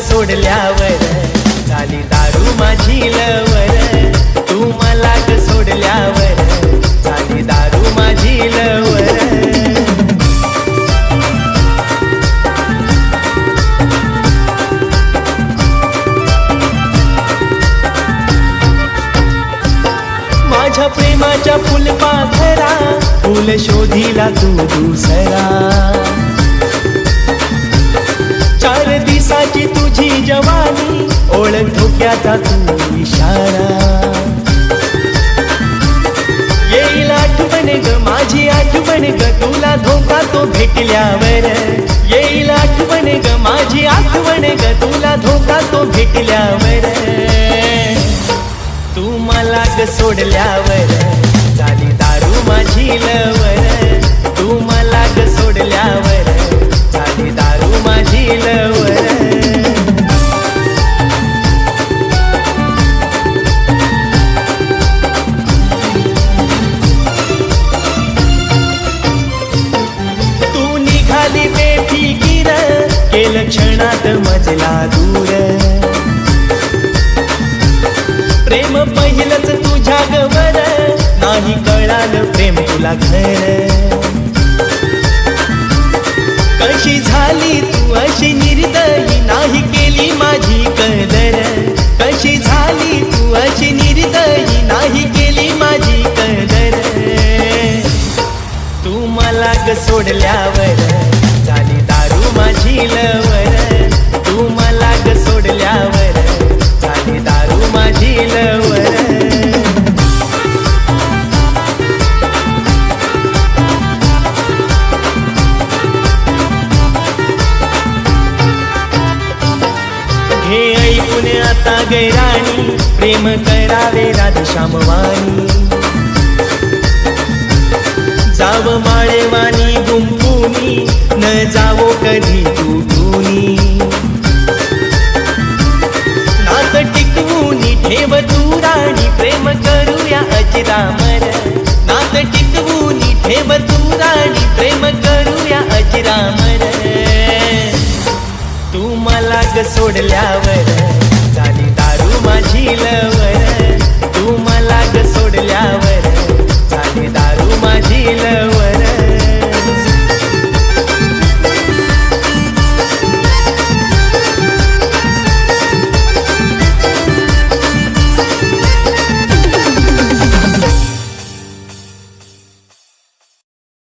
सोडल्यावर झाली दारू माझी लवर, तू मला ग सोडल्यावर झाली दारू माझी लवर. माझ्या प्रेमाच्या फुलपाखरा फुल शोधिला तू दुसरा, 4 दिवसाची तुझी जवानी ओळख धोक्याचा तू इशारा. येईल आठवण ग माझी आठवण ग तुला धोका तो भेटल्यावर, येईल आठवण ग माझी आठवण ग तुला धोका तो भेटल्यावर. तू मला ग सोडल्यावर झाली दारू माझी लवर, तू मला ग सोडल्यावर झाली दारू माझी लवर. तू निघाली बेफिकीर केलं क्षणात मजला दूर, प्रेम पहिलंच तुझ्या गवर नाही कळालं प्रेम तुला घर. कशी झाली तू अशी निर्दयी नाही केली माझी कदर, कशी झाली तू अशी निर्दयी नाही केली माझी कदर. तू मला ग सोडल्यावर झाली दारू माझी लवर, तू मला ग सोडल्यावर झाली दारू माझी लवर. हे ऐकून आता गैराणी प्रेम करावे राधश्यामवाणी, जाव माळेवानी गुंफुनी न जावो कधी तुटुनी. नात टिकवूनी ठेव तू राणी प्रेम करूया अजरामर, नात टिकवूनी ठेव तू राणी प्रेम करूया अजरामर. तू मला ग सोडल्यावर झाली दारू माझी लवर.